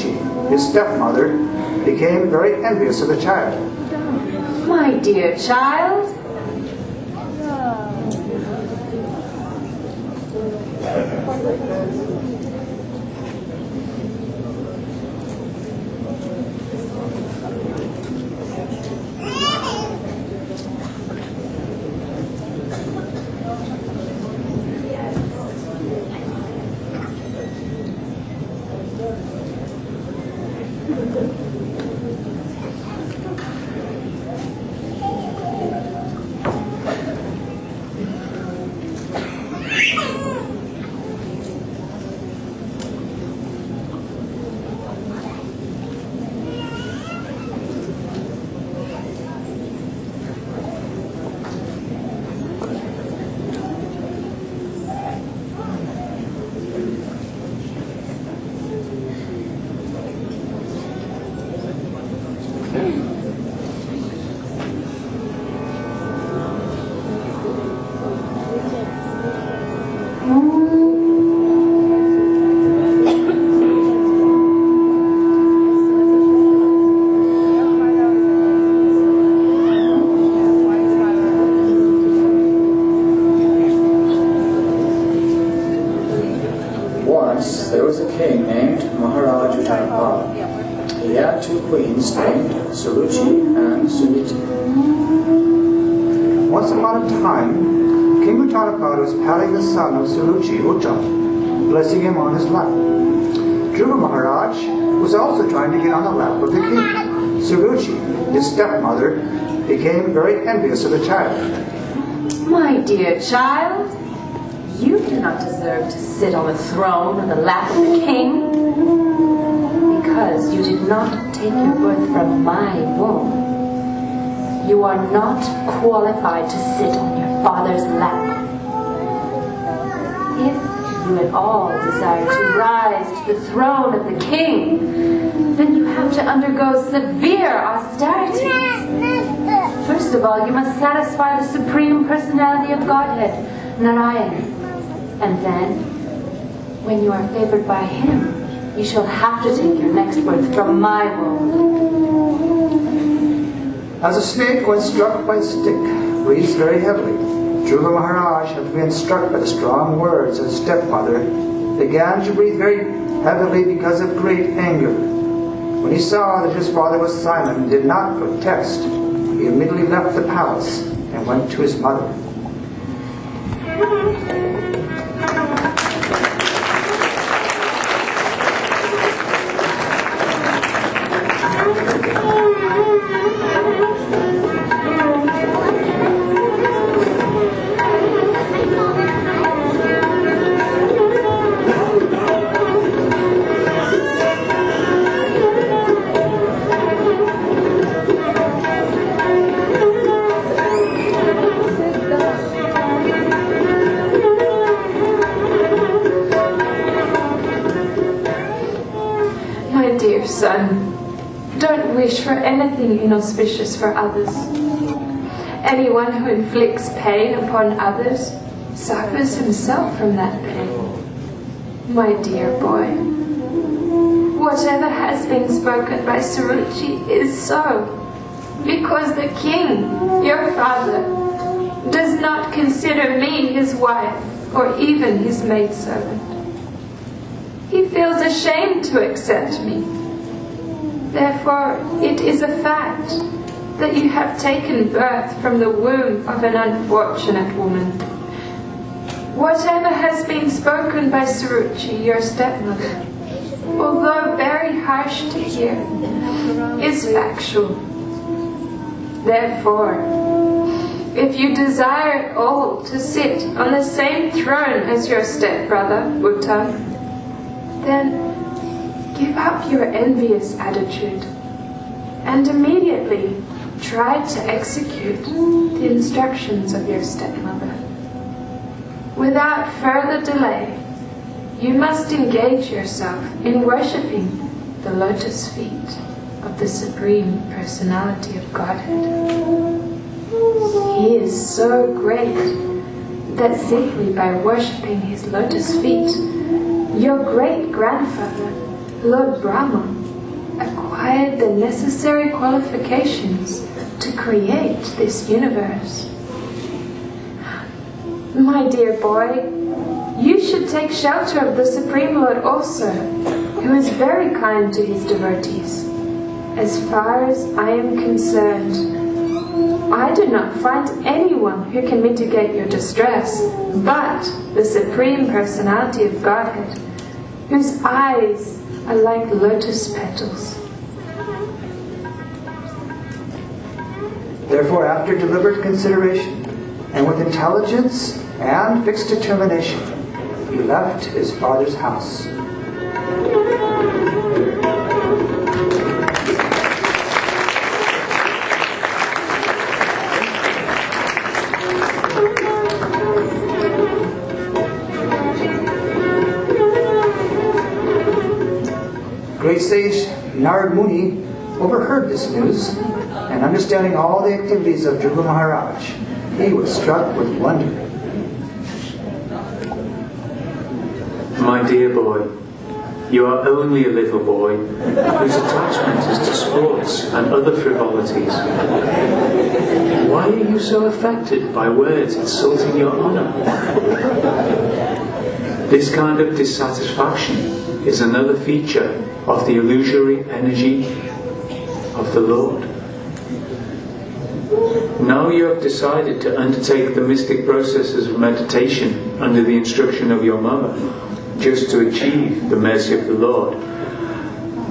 Suruchi, his stepmother, became very envious of the child. My dear child, Once there was a king named Maharaj. He had two queens named Suruchi and Suniti. Once upon a time, King Uttarapad was patting the son of Suruchi, Uttam, blessing him on his lap. Dhruva Maharaj was also trying to get on the lap of the king. Suruchi, his stepmother, became very envious of the child. my dear child, you do not deserve to sit on the throne on the lap of the king, because you did not take your birth from my womb. You are not qualified to sit on your father's lap. If you at all desire to rise to the throne of the king, then you have to undergo severe austerities. First of all, you must satisfy the Supreme Personality of Godhead, Narayan. And then, when you are favored by him, you shall have to take your next birth from my womb. As a snake, when struck by a stick, breathes very heavily, Dhruva Maharaj, having been struck by the strong words of his stepmother, began to breathe very heavily because of great anger. When he saw that his father was silent and did not protest, he immediately left the palace and went to his mother. Son, don't wish for anything inauspicious for others. Anyone who inflicts pain upon others suffers himself from that pain. My dear boy, whatever has been spoken by Suruchi is so, because the king, your father, does not consider me his wife or even his maidservant. He feels ashamed to accept me. Therefore, it is a fact that you have taken birth from the womb of an unfortunate woman. Whatever has been spoken by Suruchi, your stepmother, although very harsh to hear, is factual. Therefore, if you desire at all to sit on the same throne as your stepbrother, Uttam, then give up your envious attitude and immediately try to execute the instructions of your stepmother. Without further delay, you must engage yourself in worshipping the lotus feet of the Supreme Personality of Godhead. He is so great that simply by worshipping his lotus feet, your great-grandfather, Lord Brahma acquired the necessary qualifications to create this universe. My dear boy, you should take shelter of the Supreme Lord also, who is very kind to his devotees. As far as I am concerned, I do not find anyone who can mitigate your distress but the Supreme Personality of Godhead, whose eyes are like lotus petals. Therefore, after deliberate consideration, and with intelligence and fixed determination, he left his father's house. Great sage Narad Muni overheard this news, and understanding all the activities of Dhruva Maharaj, he was struck with wonder. My dear boy, you are only a little boy whose attachment is to sports and other frivolities. Why are you so affected by words insulting your honour? This kind of dissatisfaction is another feature of the illusory energy of the Lord. Now you have decided to undertake the mystic processes of meditation under the instruction of your mother, just to achieve the mercy of the Lord.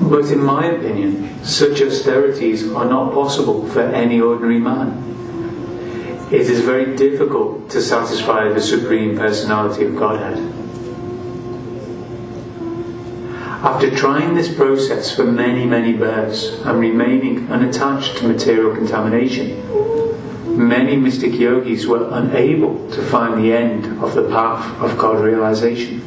But in my opinion, such austerities are not possible for any ordinary man. It is very difficult to satisfy the Supreme Personality of Godhead. After trying this process for many, many births and remaining unattached to material contamination, many mystic yogis were unable to find the end of the path of God realization.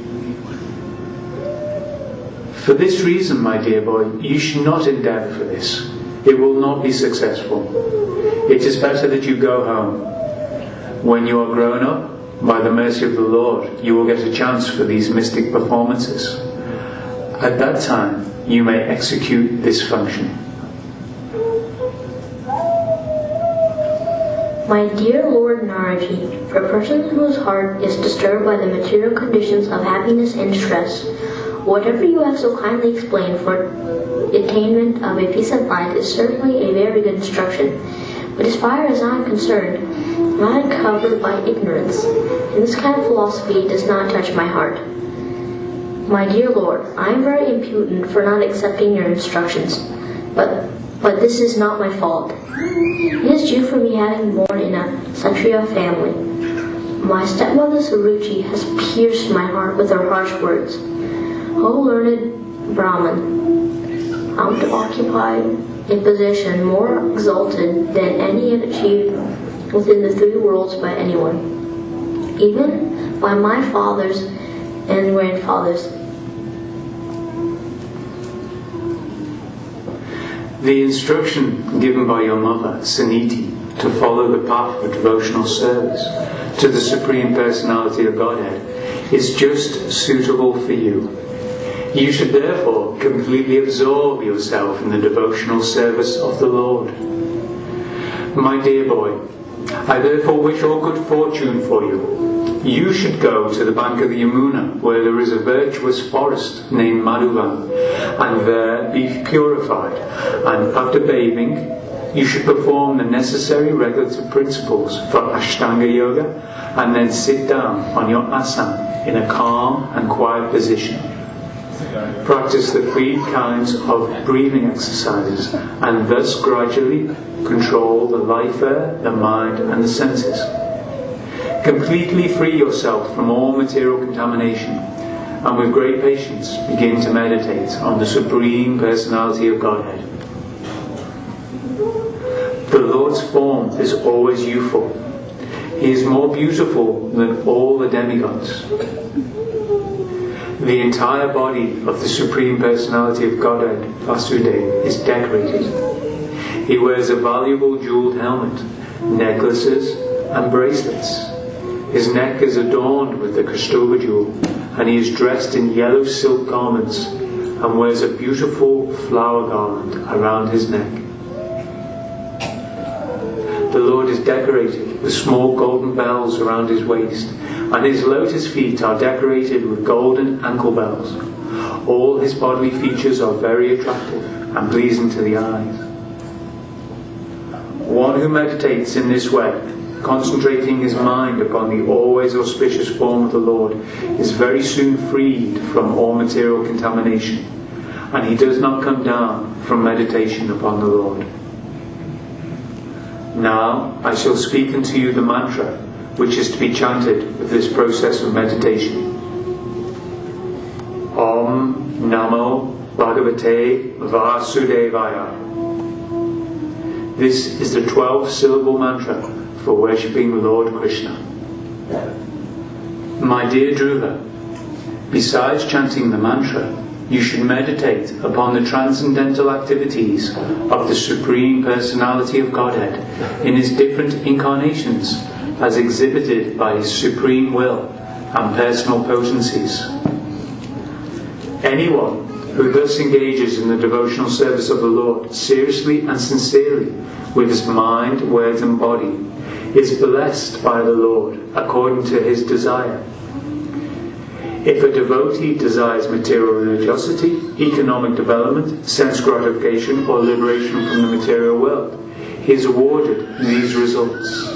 For this reason, my dear boy, you should not endeavour for this. It will not be successful. It is better that you go home. When you are grown up, by the mercy of the Lord, you will get a chance for these mystic performances. At that time, you may execute this function. My dear Lord Naraji, for a person whose heart is disturbed by the material conditions of happiness and stress, whatever you have so kindly explained for attainment of a peace of mind is certainly a very good instruction. But as far as I am concerned, I am covered by ignorance, and this kind of philosophy does not touch my heart. My dear Lord, I am very impudent for not accepting your instructions, but this is not my fault. It is due for me having been born in a Kshatriya family. My stepmother Suruchi has pierced my heart with her harsh words. O learned Brahman, I am to occupy a position more exalted than any yet achieved within the three worlds by anyone, even by my fathers and grandfathers. The instruction given by your mother, Saniti, to follow the path of devotional service to the Supreme Personality of Godhead is just suitable for you. You should therefore completely absorb yourself in the devotional service of the Lord. My dear boy, I therefore wish all good fortune for you. You should go to the bank of the Yamuna, where there is a virtuous forest named Madhuvan, and there be purified. And after bathing, you should perform the necessary regulative principles for Ashtanga Yoga, and then sit down on your asana in a calm and quiet position. Practice the 3 kinds of breathing exercises, and thus gradually control the life air, the mind, and the senses. Completely free yourself from all material contamination, and with great patience begin to meditate on the Supreme Personality of Godhead. The Lord's form is always youthful. He is more beautiful than all the demigods. The entire body of the Supreme Personality of Godhead, Vasudeva, is decorated. He wears a valuable jeweled helmet, necklaces and bracelets. His neck is adorned with the Kaustubha jewel, and he is dressed in yellow silk garments and wears a beautiful flower garland around his neck. The Lord is decorated with small golden bells around his waist, and his lotus feet are decorated with golden ankle bells. All his bodily features are very attractive and pleasing to the eyes. One who meditates in this way, concentrating his mind upon the always auspicious form of the Lord, is very soon freed from all material contamination, and he does not come down from meditation upon the Lord. Now I shall speak unto you the mantra which is to be chanted with this process of meditation. Om Namo Bhagavate Vasudevaya. This is the 12-syllable mantra for worshipping Lord Krishna. My dear Dhruva, besides chanting the mantra, you should meditate upon the transcendental activities of the Supreme Personality of Godhead in his different incarnations as exhibited by his supreme will and personal potencies. Anyone who thus engages in the devotional service of the Lord seriously and sincerely with his mind, words and body is blessed by the Lord according to his desire. If a devotee desires material religiosity, economic development, sense gratification or liberation from the material world, he is awarded these results.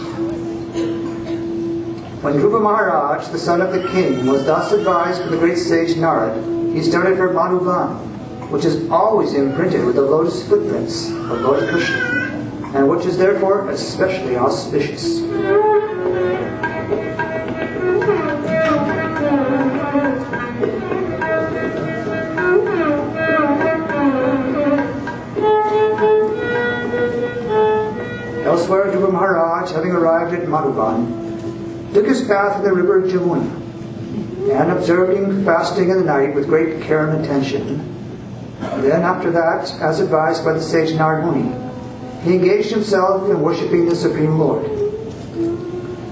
When Dhruva Maharaj, the son of the king, was thus advised by the great sage Narad, he started for Madhuvan, which is always imprinted with the lotus footprints of Lord Krishna, and which is therefore especially auspicious. Elsewhere, Dhruva Maharaj, having arrived at Madhuvan, took his bath in the river Jamuna, and observing fasting in the night with great care and attention. Then after that, as advised by the sage Narad Muni, he engaged himself in worshipping the Supreme Lord.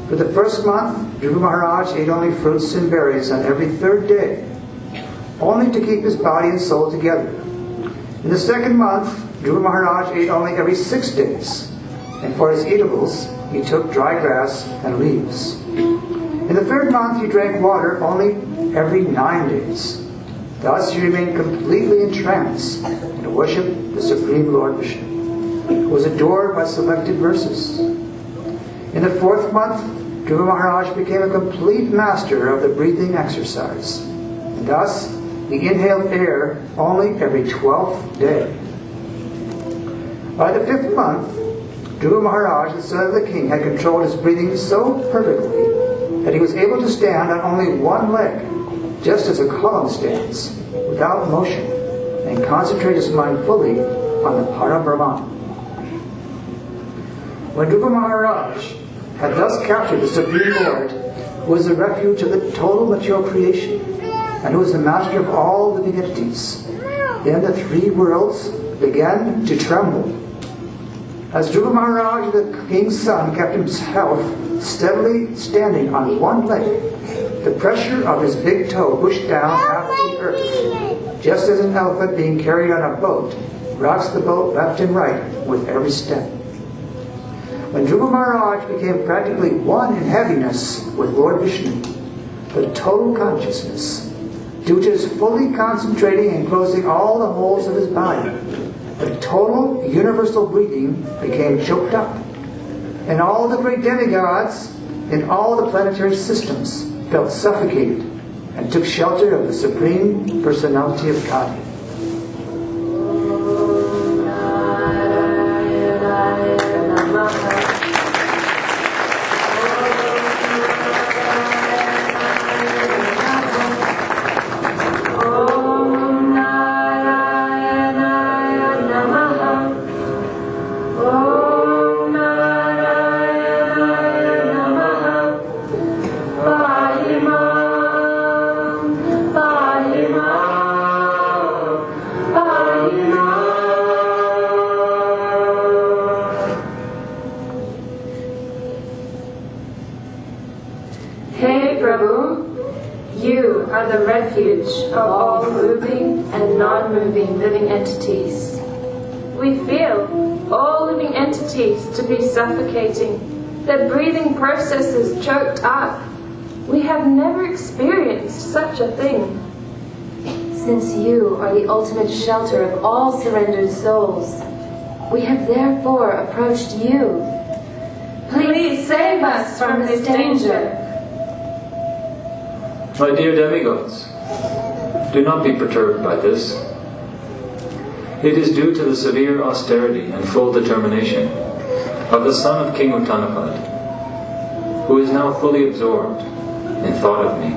For the first month, Dhruva Maharaj ate only fruits and berries on every third day, only to keep his body and soul together. In the second month, Dhruva Maharaj ate only every 6 days, and for his eatables, he took dry grass and leaves. In the third month, he drank water only every 9 days. Thus he remained completely in trance and worshipped the Supreme Lord Vishnu, who was adored by selected verses. In the fourth month, Dhruva Maharaj became a complete master of the breathing exercise, and thus he inhaled air only every 12th day. By the 5th month, Dhruva Maharaj, the son of the king, had controlled his breathing so perfectly that he was able to stand on only one leg, just as a column stands, without motion, and concentrate his mind fully on the Parabrahman. When Dhruva Maharaj had thus captured the Supreme Lord, who was the refuge of the total material creation, and who was the master of all living entities, then the 3 worlds began to tremble. As Dhruva Maharaj, the king's son, kept himself steadily standing on one leg, the pressure of his big toe pushed down half the earth, just as an elephant being carried on a boat rocks the boat left and right with every step. When Dhruva Maharaj became practically one in heaviness with Lord Vishnu, the total consciousness, due to his fully concentrating and closing all the holes of his body, the total universal breathing became choked up, and all the great demigods in all the planetary systems felt suffocated and took shelter of the Supreme Personality of Godhead. knowledge of all moving and non-moving living entities. We feel all living entities to be suffocating, their breathing processes choked up. We have never experienced such a thing. Since you are the ultimate shelter of all surrendered souls, we have therefore approached you. Please save us from this danger. My dear demigods, do not be perturbed by this. It is due to the severe austerity and full determination of the son of King Uttanapad, who is now fully absorbed in thought of me.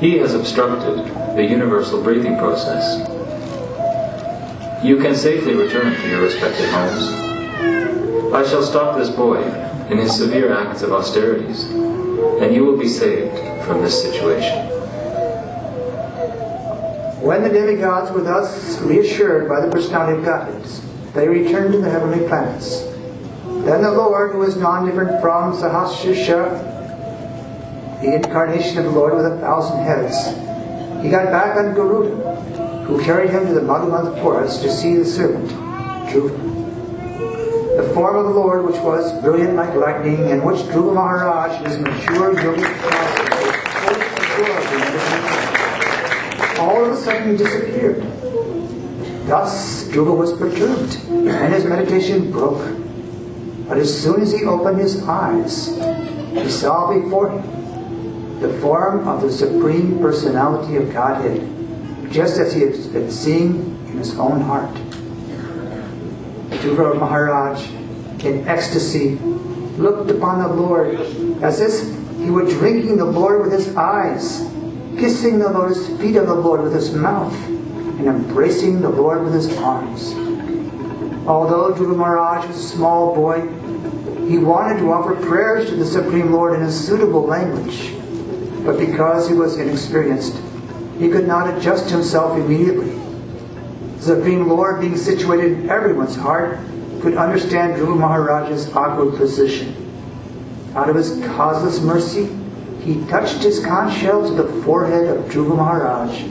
He has obstructed the universal breathing process. You can safely return to your respective homes. I shall stop this boy in his severe acts of austerities, and you will be saved from this situation. When the demigods were thus reassured by the personality of Godhead, they returned to the heavenly planets. Then the Lord, who is non-different from Sahasrara, the incarnation of the Lord with 1,000 heads, he got back on Garuda, who carried him to the Madhumanth forest to see the servant, Dhruva. The form of the Lord, which was brilliant like lightning, and which Dhruva Maharaj, his mature yogic all of a sudden disappeared. Thus Dhruva was perturbed, and his meditation broke. But as soon as he opened his eyes, he saw before him the form of the Supreme Personality of Godhead, just as he had been seeing in his own heart. Dhruva Maharaj, in ecstasy, looked upon the Lord as if he were drinking the Lord with his eyes, kissing the lotus feet of the Lord with his mouth, and embracing the Lord with his arms. Although Dhruva Maharaj was a small boy, he wanted to offer prayers to the Supreme Lord in a suitable language. But because he was inexperienced, he could not adjust himself immediately. The Supreme Lord, being situated in everyone's heart, could understand Dhruva Maharaj's awkward position. Out of his causeless mercy, he touched his conch shell to the forehead of Dhruva Maharaj.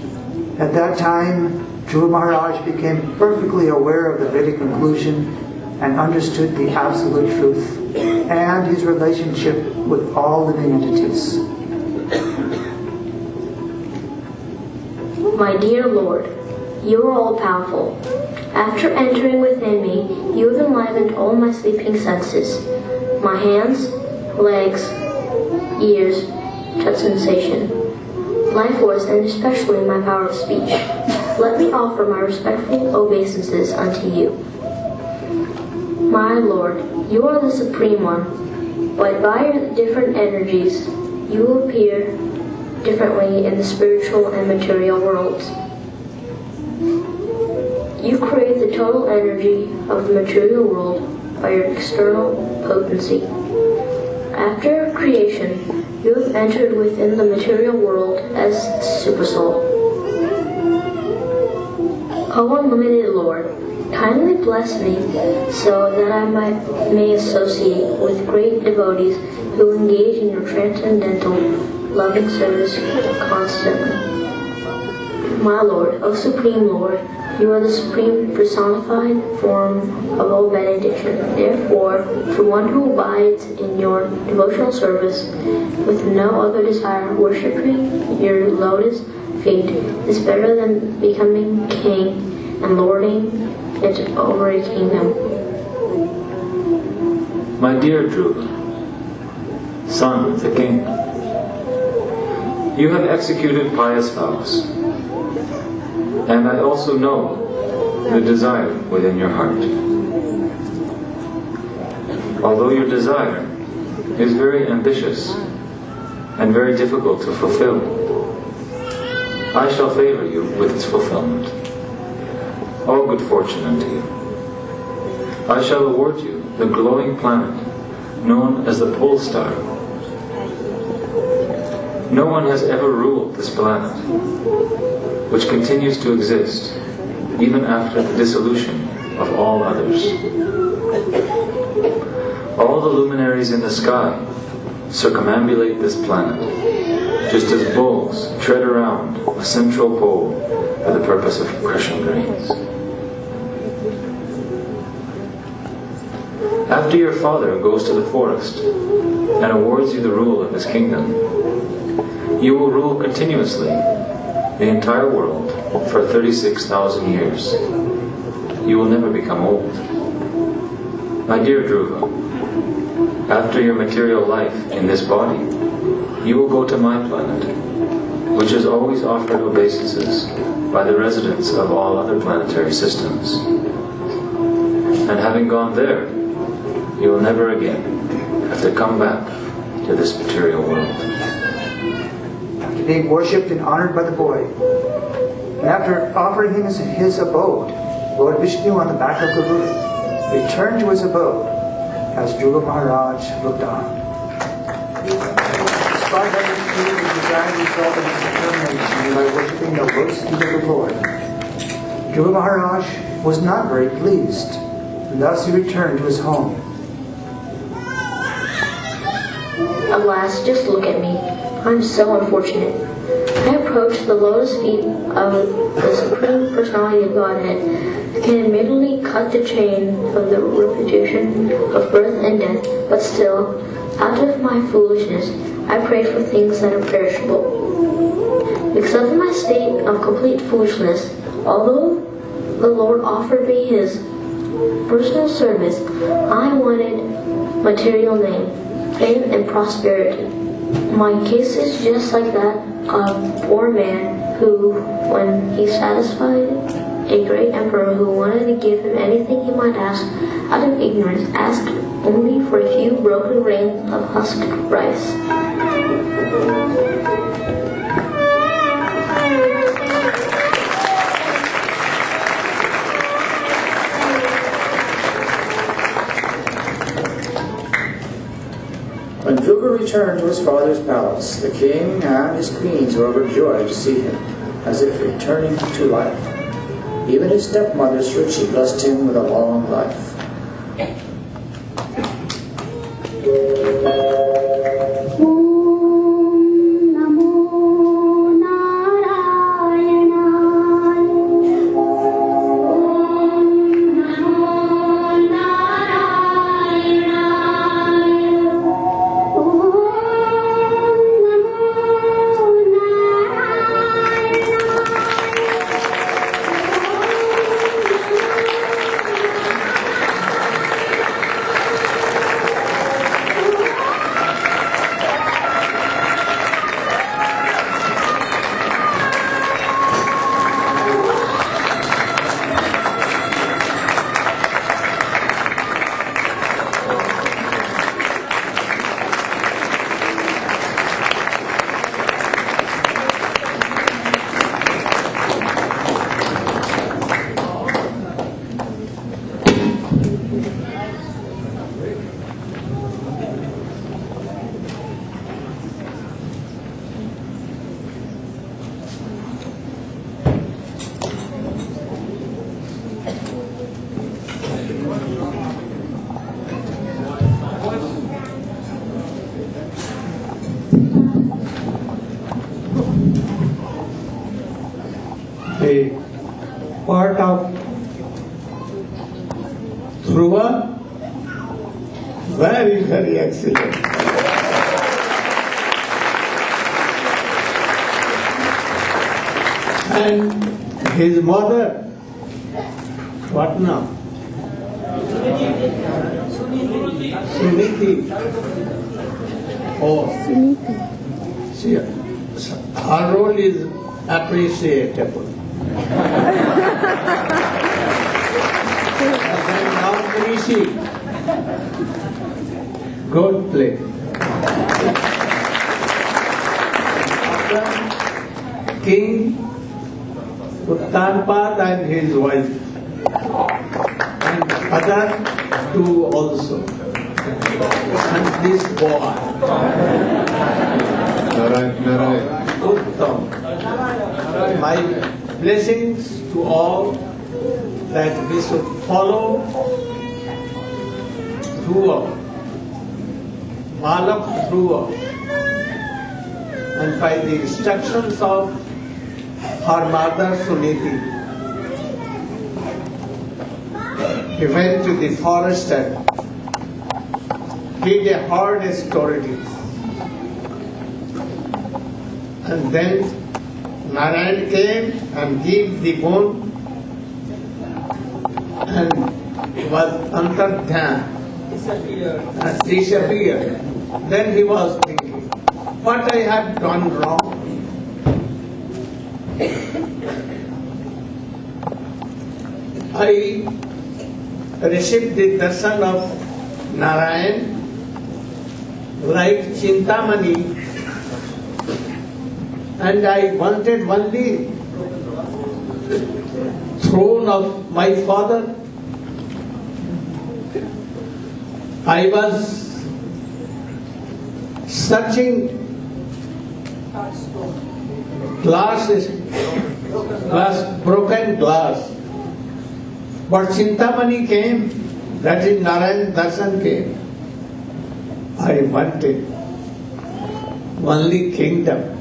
At that time, Dhruva Maharaj became perfectly aware of the Vedic conclusion and understood the absolute truth and his relationship with all living entities. My dear Lord, you are all-powerful. After entering within me, you have enlivened all my sleeping senses. My hands, legs, ears, touch sensation, life force, and especially my power of speech. Let me offer my respectful obeisances unto you. My Lord, you are the Supreme One, but by your different energies, you will appear differently in the spiritual and material worlds. You create the total energy of the material world by your external potency. After creation, you have entered within the material world as Supersoul. O unlimited Lord, kindly bless me so that I may associate with great devotees who engage in your transcendental loving service constantly. My Lord, O Supreme Lord, you are the supreme personified form of all benediction. Therefore, for one who abides in your devotional service with no other desire, worshipping your lotus feet is better than becoming king and lording it over a kingdom. My dear Dhruva, son of the king, you have executed pious vows, and I also know the desire within your heart. Although your desire is very ambitious and very difficult to fulfill, I shall favor you with its fulfillment. All good fortune unto you. I shall award you the glowing planet known as the pole star. No one has ever ruled this planet, which continues to exist even after the dissolution of all others. All the luminaries in the sky circumambulate this planet, just as bulls tread around a central pole for the purpose of crushing grains. After your father goes to the forest and awards you the rule of his kingdom, you will rule continuously the entire world for 36,000 years. You will never become old. My dear Dhruva, after your material life in this body, you will go to my planet, which has always offered obeisances by the residents of all other planetary systems. And having gone there, you will never again have to come back to this material world. After being worshipped and honored by the boy, and after offering him his abode, Lord Vishnu on the back of Garuda returned to his abode as Dhruva Maharaj looked on. Despite everything, his desire resulted in his determination by worshipping the lotus feet of the Lord. Dhruva Maharaj was not very pleased, and thus he returned to his home. Alas, just look at me. I'm so unfortunate. I approached the lotus feet of the Supreme Personality of Godhead, can admittedly cut the chain of the repetition of birth and death, but still, out of my foolishness, I pray for things that are perishable. Because of my state of complete foolishness, although the Lord offered me His personal service, I wanted material fame and prosperity. My case is just like that of a poor man who, when he satisfied a great emperor who wanted to give him anything he might ask, out of ignorance, asked only for a few broken grains of husked rice. When Dhruva returned to his father's palace, the king and his queens were overjoyed to see him, as if returning to life. Even his stepmother Srila blessed him with a long life. The part of Dhruva, very, very excellent. And his mother, what now? Suniti. Oh, see, her role is appreciable. And now Rishi, good play. After King Uttanpad and his wife, and other two also, and this boy. Narayan. Uttam. My blessings to all that we should follow Dhruva, Balak Dhruva, and by the instructions of her mother Suniti, he went to the forest and did a hard story. And then Narayan came and gave the bone and was antardhyan, disappeared. Then he was thinking, what I have done wrong? I received the darshan of Narayan like Chintamani, and I wanted only throne of my father. I was searching broken glass. But Chintamani came, that is Narayan Darshan came. I wanted only kingdom,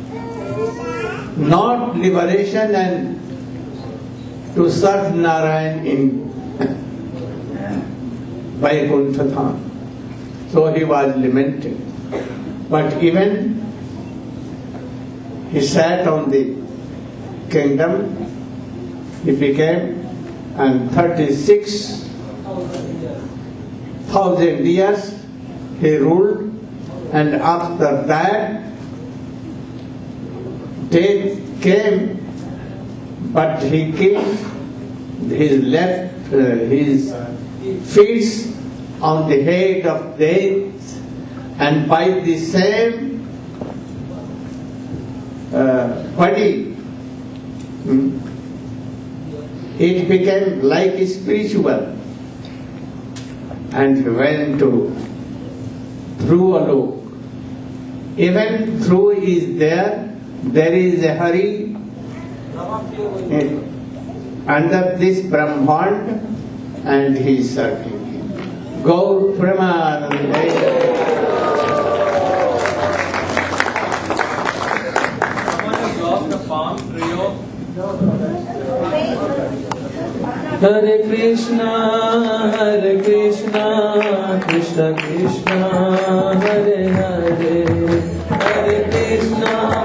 not liberation and to serve Narayan in Vaikuntha Dham. So he was lamenting. But even he sat on the kingdom, he became, and 36,000 years he ruled, and after that death came, but he kept his feet on the head of death, and by the same body it became like spiritual, and he went to Dhruva. Even Dhruva is there is a Hari under this Brahman, and he is serving him. Gaur Pramananda. Hare Krishna, Krishna Krishna, Hare Hare, Hare Krishna.